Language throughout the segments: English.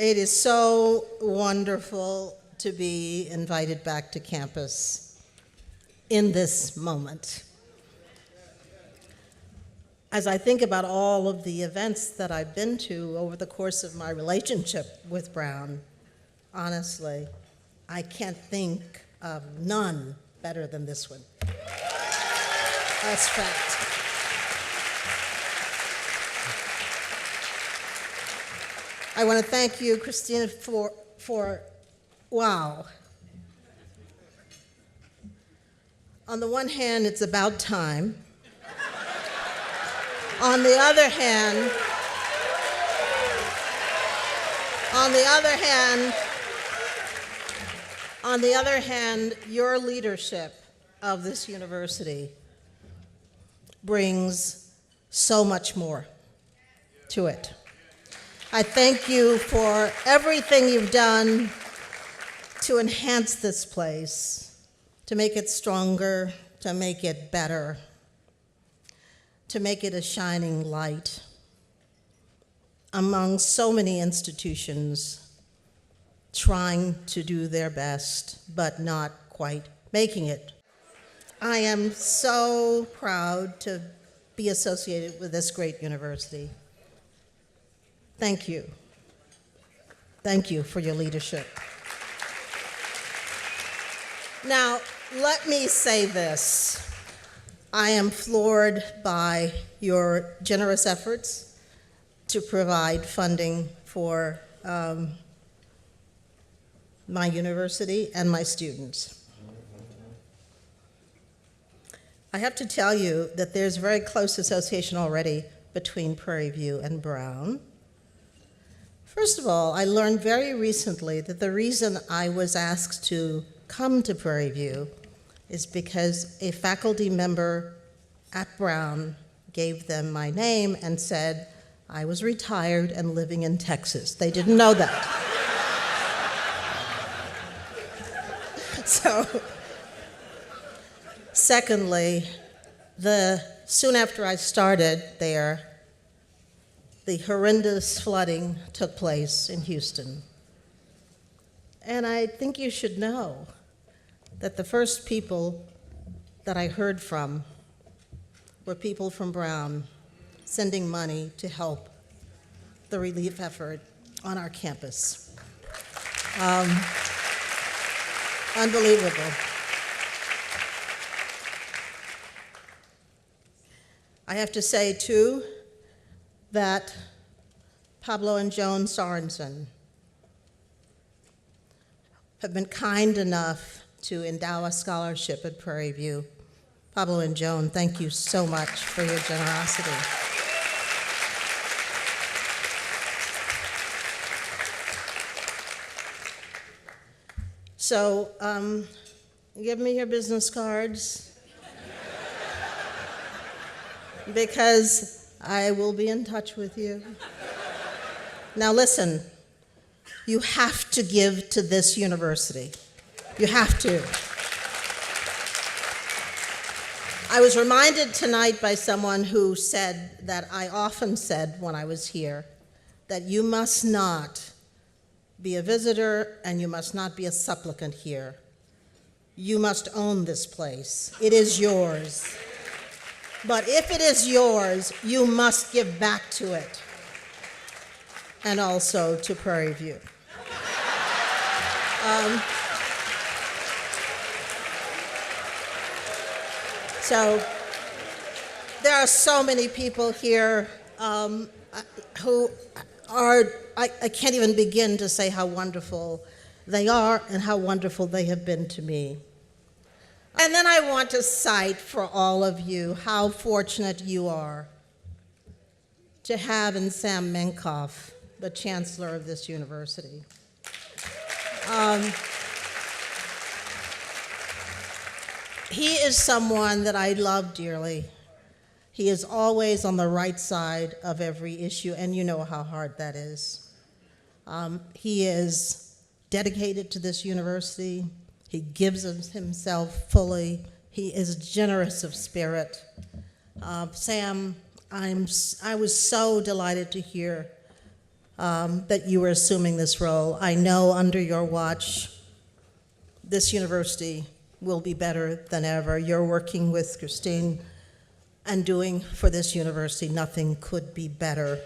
It is so wonderful to be invited back to campus in this moment. As I think about all of the events that I've been to over the course of my relationship with Brown, honestly, I can't think of none better than this one. That's fact. I want to thank you, Christina, for wow. On the one hand, it's about time. On the other hand, your leadership of this university brings so much more to it. I thank you for everything you've done to enhance this place, to make it stronger, to make it better, to make it a shining light among so many institutions trying to do their best, but not quite making it. I am so proud to be associated with this great university. Thank you. Thank you for your leadership. Now, let me say this. I am floored by your generous efforts to provide funding for my university and my students. I have to tell you that there's a very close association already between Prairie View and Brown. First of all, I learned very recently that the reason I was asked to come to Prairie View is because a faculty member at Brown gave them my name and said I was retired and living in Texas. They didn't know that. So, secondly, soon after I started there, the horrendous flooding took place in Houston. And I think you should know that the first people that I heard from were people from Brown sending money to help the relief effort on our campus. Unbelievable. I have to say, too, that Pablo and Joan Sorensen have been kind enough to endow a scholarship at Prairie View. Pablo and Joan, thank you so much for your generosity. So, give me your business cards because I will be in touch with you. Now listen, you have to give to this university. You have to. I was reminded tonight by someone who said that I often said when I was here that you must not be a visitor and you must not be a supplicant here. You must own this place. It is yours. But if it is yours, you must give back to it, and also to Prairie View. So there are so many people here who are, I can't even begin to say how wonderful they are and how wonderful they have been to me. And then I want to cite for all of you how fortunate you are to have in Sam Minkoff, the chancellor of this university. He is someone that I love dearly. He is always on the right side of every issue, and you know how hard that is. He is dedicated to this university. He gives himself fully. He is generous of spirit. Sam, I was so delighted to hear that you were assuming this role. I know under your watch, this university will be better than ever. You're working with Christine and doing for this university, nothing could be better.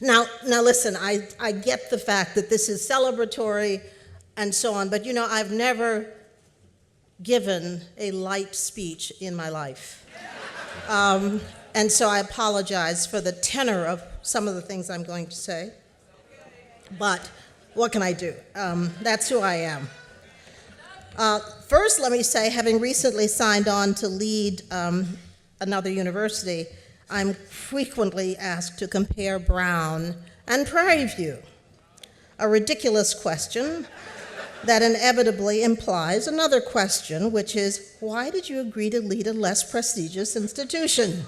Now listen, I get the fact that this is celebratory and so on, but I've never given a light speech in my life. And so I apologize for the tenor of some of the things I'm going to say. But what can I do? That's who I am. First, let me say, having recently signed on to lead another university, I'm frequently asked to compare Brown and Prairie View, a ridiculous question that inevitably implies another question, which is, why did you agree to lead a less prestigious institution?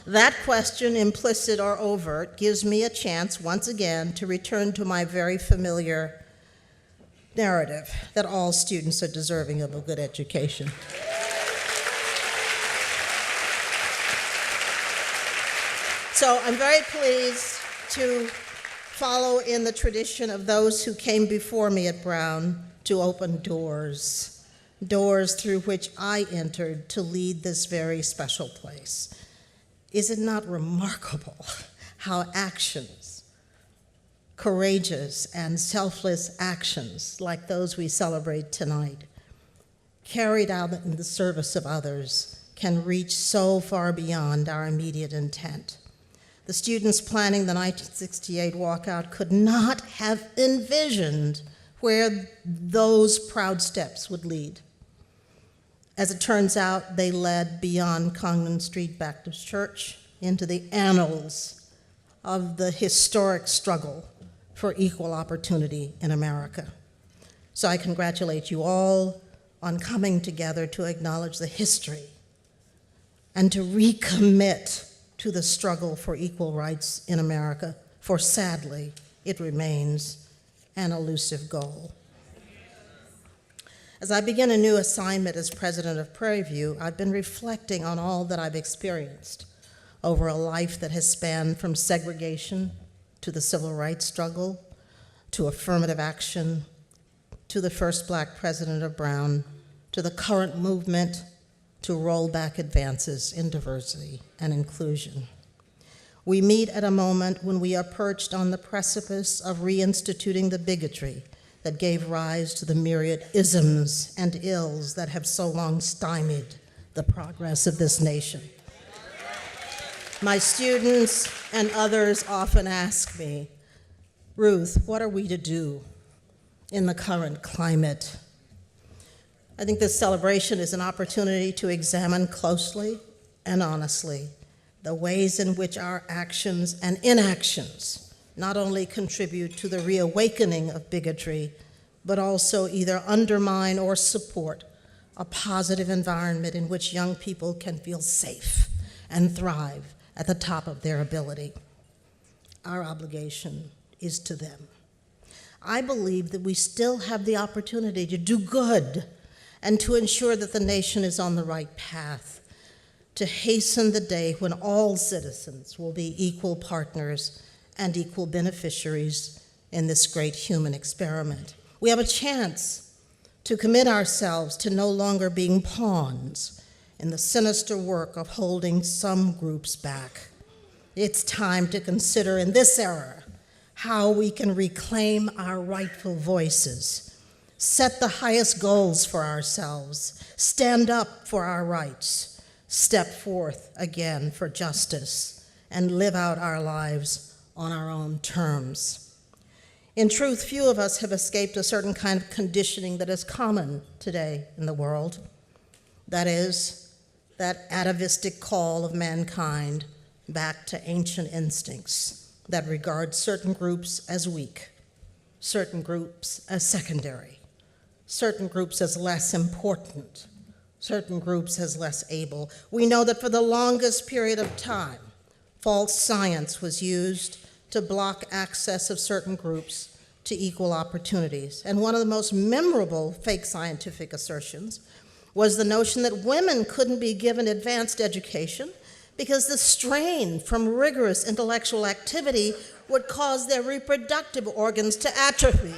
That question, implicit or overt, gives me a chance once again to return to my very familiar narrative that all students are deserving of a good education. So I'm very pleased to follow in the tradition of those who came before me at Brown to open doors through which I entered to lead this very special place. Is it not remarkable how actions, courageous and selfless actions like those we celebrate tonight, carried out in the service of others, can reach so far beyond our immediate intent? The students planning the 1968 walkout could not have envisioned where those proud steps would lead. As it turns out, they led beyond Congdon Street Baptist Church into the annals of the historic struggle for equal opportunity in America. So I congratulate you all on coming together to acknowledge the history and to recommit to the struggle for equal rights in America, for sadly, it remains an elusive goal. As I begin a new assignment as president of Prairie View, I've been reflecting on all that I've experienced over a life that has spanned from segregation to the civil rights struggle, to affirmative action, to the first Black president of Brown, to the current movement to roll back advances in diversity and inclusion. We meet at a moment when we are perched on the precipice of reinstituting the bigotry that gave rise to the myriad isms and ills that have so long stymied the progress of this nation. My students and others often ask me, Ruth, what are we to do in the current climate? I think this celebration is an opportunity to examine closely and honestly the ways in which our actions and inactions not only contribute to the reawakening of bigotry, but also either undermine or support a positive environment in which young people can feel safe and thrive at the top of their ability. Our obligation is to them. I believe that we still have the opportunity to do good and to ensure that the nation is on the right path, to hasten the day when all citizens will be equal partners and equal beneficiaries in this great human experiment. We have a chance to commit ourselves to no longer being pawns in the sinister work of holding some groups back. It's time to consider in this era how we can reclaim our rightful voices, set the highest goals for ourselves, stand up for our rights, step forth again for justice, and live out our lives on our own terms. In truth, few of us have escaped a certain kind of conditioning that is common today in the world. That is, that atavistic call of mankind back to ancient instincts that regard certain groups as weak, certain groups as secondary, certain groups as less important, certain groups as less able. We know that for the longest period of time, false science was used to block access of certain groups to equal opportunities. And one of the most memorable fake scientific assertions was the notion that women couldn't be given advanced education because the strain from rigorous intellectual activity would cause their reproductive organs to atrophy.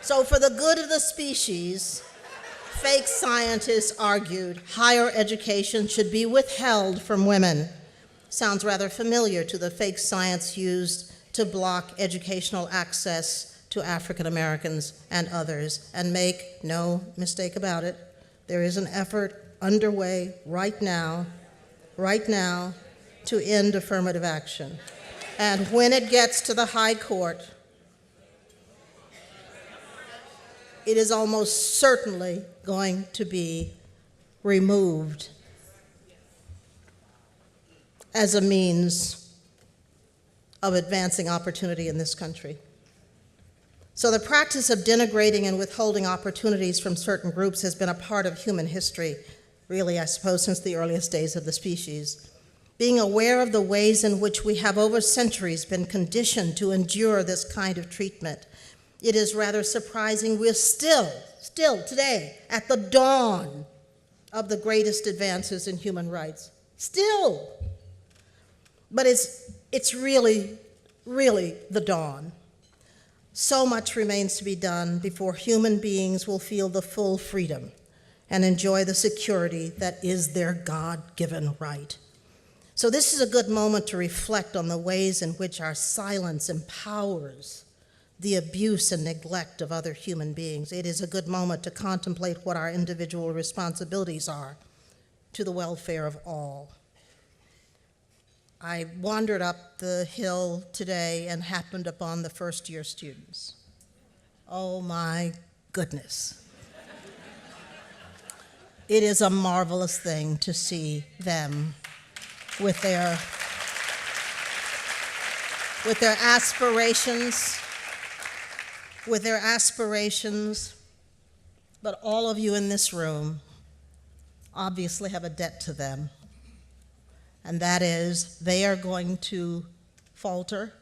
So for the good of the species, fake scientists argued higher education should be withheld from women. Sounds rather familiar to the fake science used to block educational access to African Americans and others. And make no mistake about it, there is an effort underway right now to end affirmative action. And when it gets to the high court, it is almost certainly going to be removed as a means of advancing opportunity in this country. So the practice of denigrating and withholding opportunities from certain groups has been a part of human history, really, I suppose, since the earliest days of the species. Being aware of the ways in which we have over centuries been conditioned to endure this kind of treatment, it is rather surprising we're still today at the dawn of the greatest advances in human rights. Still. But it's really the dawn. So much remains to be done before human beings will feel the full freedom and enjoy the security that is their God-given right. So this is a good moment to reflect on the ways in which our silence empowers the abuse and neglect of other human beings. It is a good moment to contemplate what our individual responsibilities are to the welfare of all. I wandered up the hill today and happened upon the first-year students. Oh my goodness. It is a marvelous thing to see them with their aspirations, but all of you in this room obviously have a debt to them, and that is they are going to falter,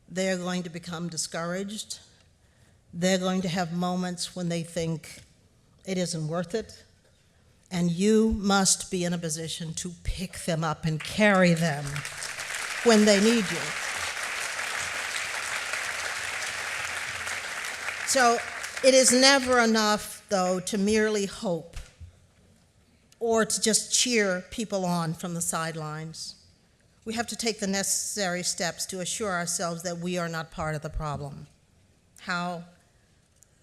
they're going to become discouraged, they're going to have moments when they think it isn't worth it, and you must be in a position to pick them up and carry them when they need you. So it is never enough, though, to merely hope or to just cheer people on from the sidelines. We have to take the necessary steps to assure ourselves that we are not part of the problem. How?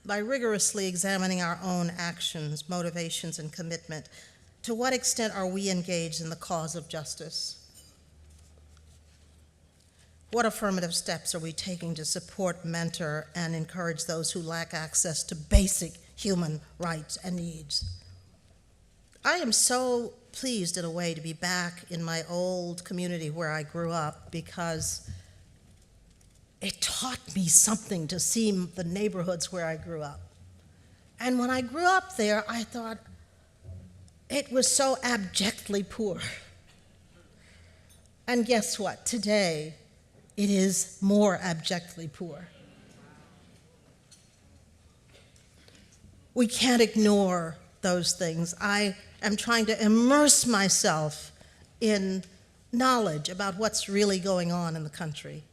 By rigorously examining our own actions, motivations, and commitment. To what extent are we engaged in the cause of justice? What affirmative steps are we taking to support, mentor, and encourage those who lack access to basic human rights and needs? I am so pleased in a way to be back in my old community where I grew up, because it taught me something to see the neighborhoods where I grew up. And when I grew up there, I thought it was so abjectly poor. And guess what? Today, it is more abjectly poor. We can't ignore those things. I am trying to immerse myself in knowledge about what's really going on in the country,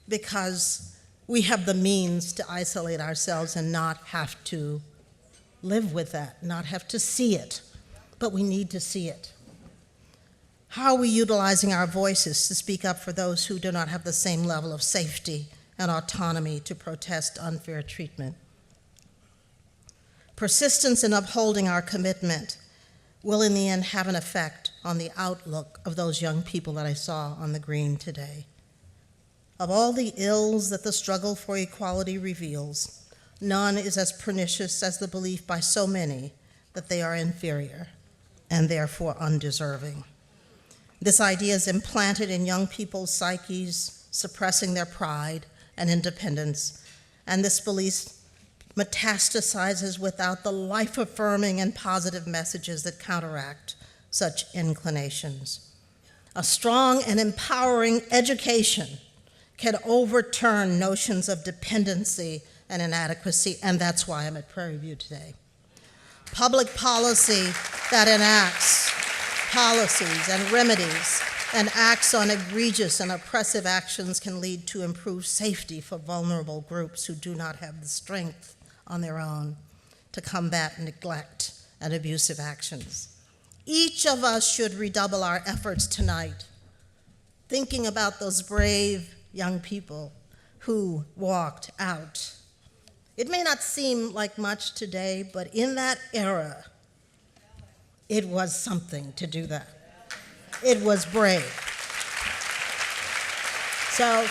because we have the means to isolate ourselves and not have to live with that, not have to see it, but we need to see it. How are we utilizing our voices to speak up for those who do not have the same level of safety and autonomy to protest unfair treatment? Persistence in upholding our commitment will in the end have an effect on the outlook of those young people that I saw on the green today. Of all the ills that the struggle for equality reveals, none is as pernicious as the belief by so many that they are inferior and therefore undeserving. This idea is implanted in young people's psyches, suppressing their pride and independence, and this belief metastasizes without the life-affirming and positive messages that counteract such inclinations. A strong and empowering education can overturn notions of dependency and inadequacy, and that's why I'm at Prairie View today. Public policy that enacts policies and remedies and acts on egregious and oppressive actions can lead to improved safety for vulnerable groups who do not have the strength on their own to combat neglect and abusive actions. Each of us should redouble our efforts tonight, thinking about those brave young people who walked out. It may not seem like much today, but in that era, it was something to do that. It was brave. So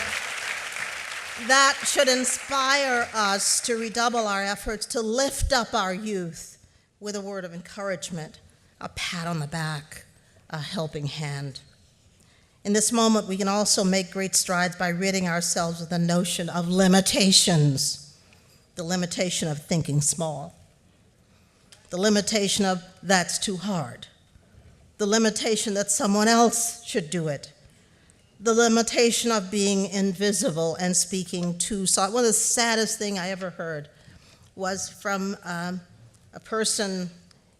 that should inspire us to redouble our efforts to lift up our youth with a word of encouragement, a pat on the back, a helping hand. In this moment, we can also make great strides by ridding ourselves of the notion of limitations, the limitation of thinking small, the limitation of that's too hard, the limitation that someone else should do it, the limitation of being invisible and speaking too soft. One of the saddest things I ever heard was from a person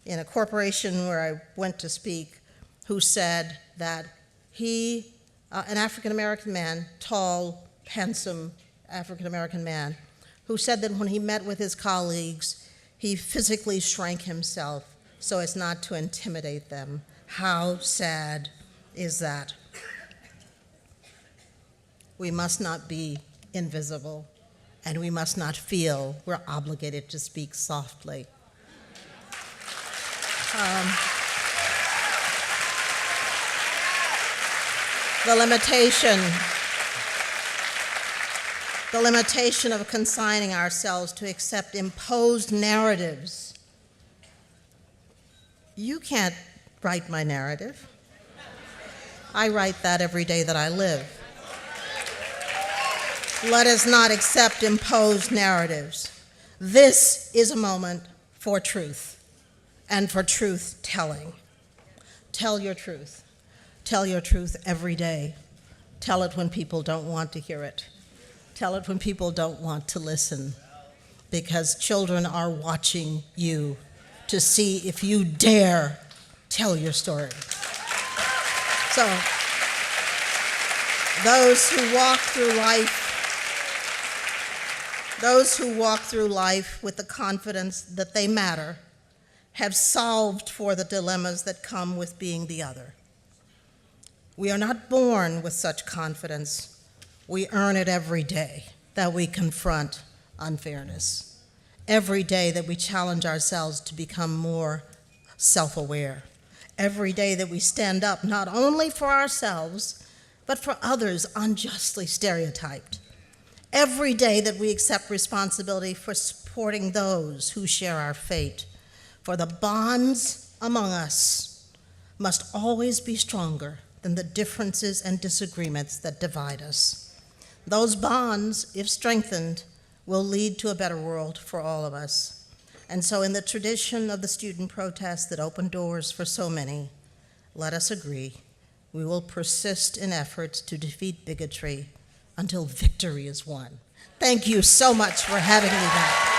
in a corporation where I went to speak who said that he, an African-American man, tall, handsome African-American man, who said that when he met with his colleagues, he physically shrank himself so as not to intimidate them. How sad is that? We must not be invisible, and we must not feel we're obligated to speak softly. The limitation of consigning ourselves to accept imposed narratives. You can't write my narrative. I write that every day that I live. Let us not accept imposed narratives. This is a moment for truth and for truth telling. Tell your truth. Tell your truth every day. Tell it when people don't want to hear it. Tell it when people don't want to listen, because children are watching you to see if you dare tell your story. So, those who walk through life with the confidence that they matter have solved for the dilemmas that come with being the other. We are not born with such confidence. We earn it every day that we confront unfairness, every day that we challenge ourselves to become more self-aware, every day that we stand up not only for ourselves, but for others unjustly stereotyped, every day that we accept responsibility for supporting those who share our fate, for the bonds among us must always be stronger than the differences and disagreements that divide us. Those bonds, if strengthened, will lead to a better world for all of us. And so in the tradition of the student protests that opened doors for so many, let us agree we will persist in efforts to defeat bigotry until victory is won. Thank you so much for having me back.